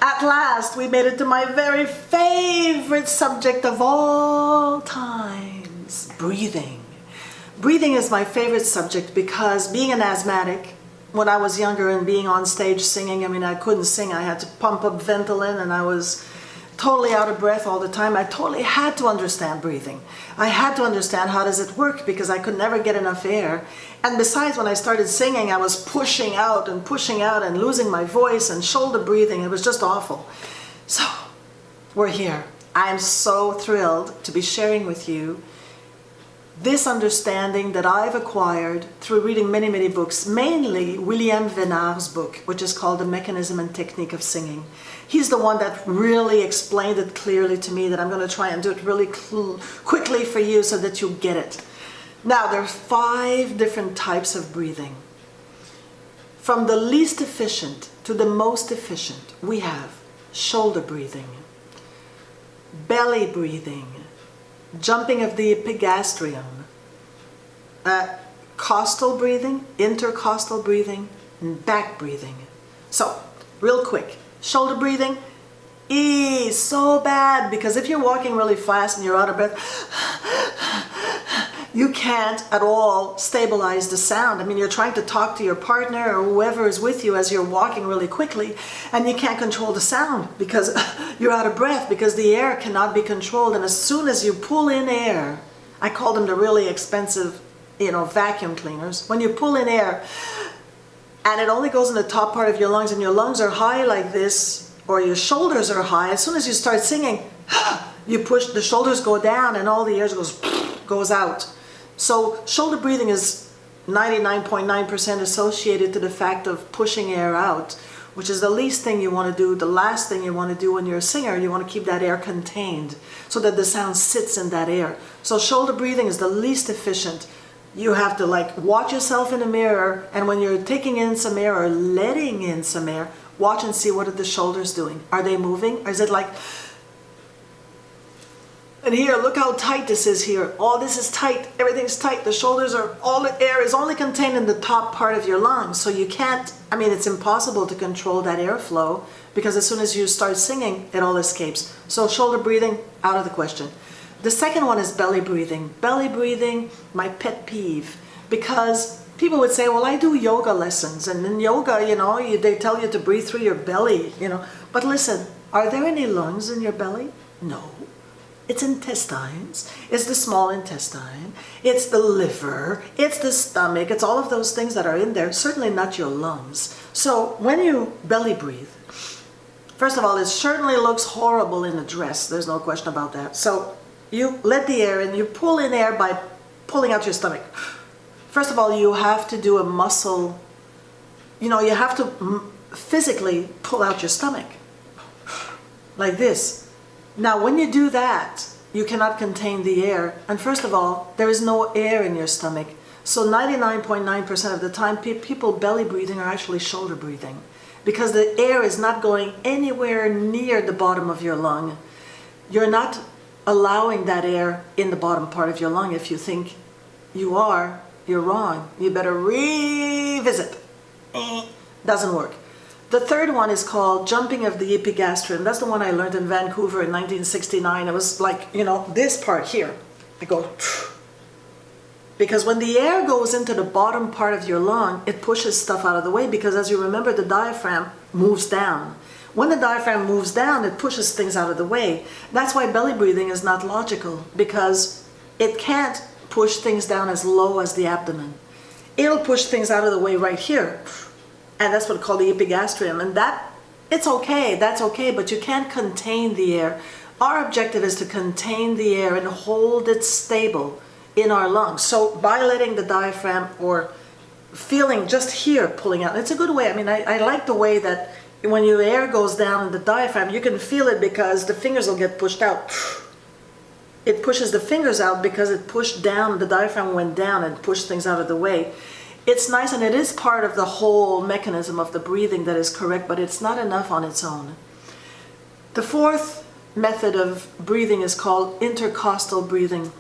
At last, we made it to my very favorite subject of all times, breathing. Breathing is my favorite subject because being an asthmatic, when I was younger and being on stage singing, I couldn't sing. I had to pump up Ventolin and I was totally out of breath all the time. I totally had to understand breathing. I had to understand how does it work because I could never get enough air. And besides, when I started singing, I was pushing out and losing my voice and shoulder breathing. It was just awful. So we're here. I'm so thrilled to be sharing with you this understanding that I've acquired through reading many, many books, mainly William Venard's book, which is called The Mechanism and Technique of Singing. He's the one that really explained it clearly to me, that I'm going to try and do it really quickly for you so that you get it. Now, there are 5 different types of breathing. From the least efficient to the most efficient, we have shoulder breathing, belly breathing, jumping of the epigastrium, costal breathing, intercostal breathing, and back breathing. So, real quick, shoulder breathing is so bad because if you're walking really fast and you're out of breath, you can't at all stabilize the sound. You're trying to talk to your partner or whoever is with you as you're walking really quickly, and you can't control the sound because you're out of breath, because the air cannot be controlled. And as soon as you pull in air, I call them the really expensive, vacuum cleaners. When you pull in air, and it only goes in the top part of your lungs, and your lungs are high like this, or your shoulders are high, as soon as you start singing, you push, the shoulders go down, and all the air goes out. So shoulder breathing is 99.9% associated to the fact of pushing air out, which is the least thing you want to do, the last thing you want to do when you're a singer. You want to keep that air contained so that the sound sits in that air. So shoulder breathing is the least efficient. You have to watch yourself in the mirror, and when you're taking in some air or letting in some air, watch and see what are the shoulders doing. Are they moving? Or is it and here, look how tight this is here. All this is tight. Everything's tight. The shoulders are, all the air is only contained in the top part of your lungs. So you can't, it's impossible to control that airflow because as soon as you start singing, it all escapes. So shoulder breathing, out of the question. The second one is belly breathing. Belly breathing, my pet peeve, because people would say, well, I do yoga lessons. And in yoga, they tell you to breathe through your belly, But listen, are there any lungs in your belly? No. It's intestines, it's the small intestine, it's the liver, it's the stomach, it's all of those things that are in there, certainly not your lungs. So when you belly breathe, first of all, it certainly looks horrible in a dress, there's no question about that. So you let the air in, you pull in air by pulling out your stomach. First of all, you have to do a muscle, you have to physically pull out your stomach, like this. Now, when you do that, you cannot contain the air. And first of all, there is no air in your stomach. So 99.9% of the time, people belly breathing are actually shoulder breathing because the air is not going anywhere near the bottom of your lung. You're not allowing that air in the bottom part of your lung. If you think you are, you're wrong. You better revisit. Doesn't work. The third one is called jumping of the epigastrium. That's the one I learned in Vancouver in 1969. It was this part here. It goes, because when the air goes into the bottom part of your lung, it pushes stuff out of the way because as you remember, the diaphragm moves down. When the diaphragm moves down, it pushes things out of the way. That's why belly breathing is not logical because it can't push things down as low as the abdomen. It'll push things out of the way right here. And that's what we call the epigastrium. And it's okay, that's okay, but you can't contain the air. Our objective is to contain the air and hold it stable in our lungs. So by letting the diaphragm or feeling just here pulling out, it's a good way. I like the way that when your air goes down in the diaphragm, you can feel it because the fingers will get pushed out. It pushes the fingers out because it pushed down, the diaphragm went down and pushed things out of the way. It's nice, and it is part of the whole mechanism of the breathing that is correct, but it's not enough on its own. The fourth method of breathing is called intercostal breathing.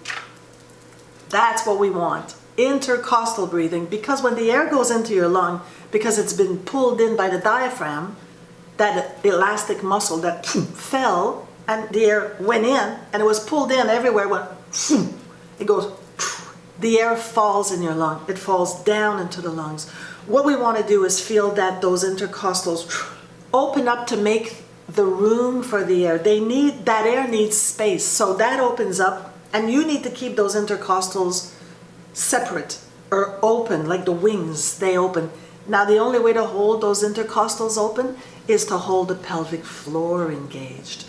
That's what we want, intercostal breathing, because when the air goes into your lung, because it's been pulled in by the diaphragm, that elastic muscle that fell, and the air went in, and it was pulled in everywhere, it goes, the air falls in your lung. It falls down into the lungs. What we want to do is feel that those intercostals open up to make the room for the air. That air needs space, so that opens up, and you need to keep those intercostals separate or open, like the wings, they open. Now the only way to hold those intercostals open is to hold the pelvic floor engaged.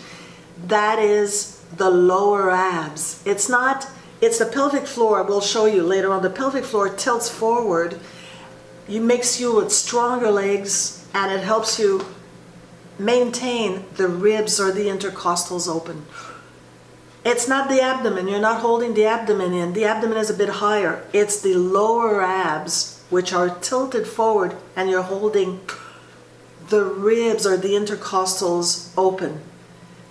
That is the lower abs. It's the pelvic floor. We'll show you later on. The pelvic floor tilts forward. It makes you with stronger legs, and it helps you maintain the ribs or the intercostals open. It's not the abdomen. You're not holding the abdomen in. The abdomen is a bit higher. It's the lower abs which are tilted forward, and you're holding the ribs or the intercostals open.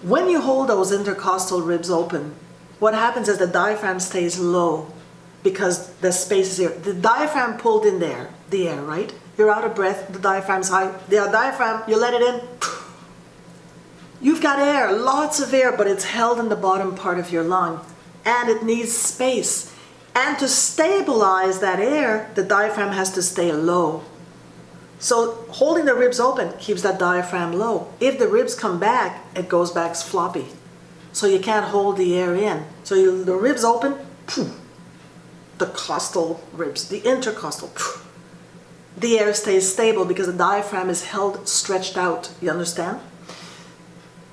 When you hold those intercostal ribs open, what happens is the diaphragm stays low because the space is here. The diaphragm pulled in there, the air, right? You're out of breath, the diaphragm's high. The diaphragm, you let it in, you've got air, lots of air, but it's held in the bottom part of your lung, and it needs space. And to stabilize that air, the diaphragm has to stay low. So holding the ribs open keeps that diaphragm low. If the ribs come back, it goes back floppy. So you can't hold the air in. So the ribs open, the costal ribs, the intercostal, the air stays stable because the diaphragm is held stretched out. You understand?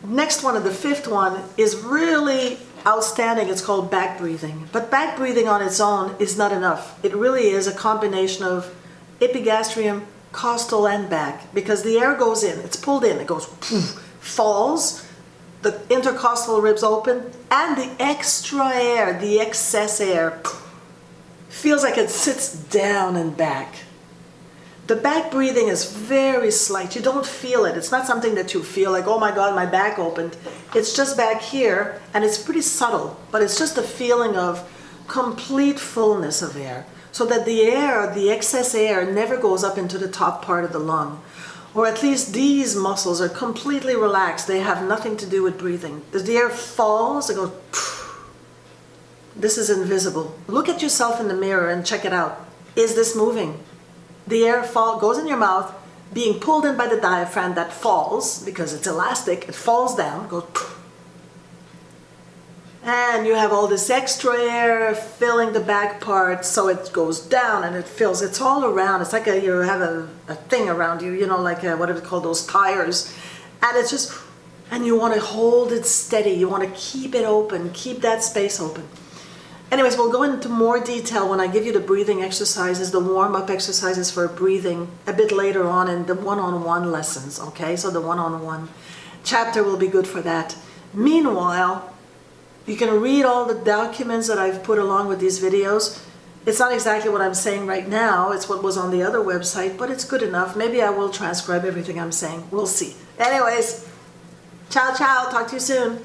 Next one, and the fifth one, is really outstanding. It's called back breathing. But back breathing on its own is not enough. It really is a combination of epigastrium, costal, and back, because the air goes in, it's pulled in, it goes, falls, the intercostal ribs open, and the extra air, the excess air, feels like it sits down and back. The back breathing is very slight. You don't feel it. It's not something that you feel like, oh my God, my back opened. It's just back here, and it's pretty subtle, but it's just a feeling of complete fullness of air, so that the air, the excess air, never goes up into the top part of the lung. Or at least these muscles are completely relaxed. They have nothing to do with breathing. As the air falls, it goes, this is invisible. Look at yourself in the mirror and check it out. Is this moving? The air goes in your mouth, being pulled in by the diaphragm that falls, because it's elastic, it falls down, goes, and you have all this extra air filling the back part, so it goes down and it fills, it's all around. It's like you have a thing around you, you know, like what do we call those tires, and it's just, and you want to hold it steady, you want to keep it open, keep that space open. Anyways, we'll go into more detail when I give you the breathing exercises, the warm-up exercises for breathing a bit later on in the one-on-one lessons, okay? So the one-on-one chapter will be good for that. Meanwhile, you can read all the documents that I've put along with these videos. It's not exactly what I'm saying right now, it's what was on the other website, but it's good enough. Maybe I will transcribe everything I'm saying. We'll see. Anyways, ciao, ciao. Talk to you soon.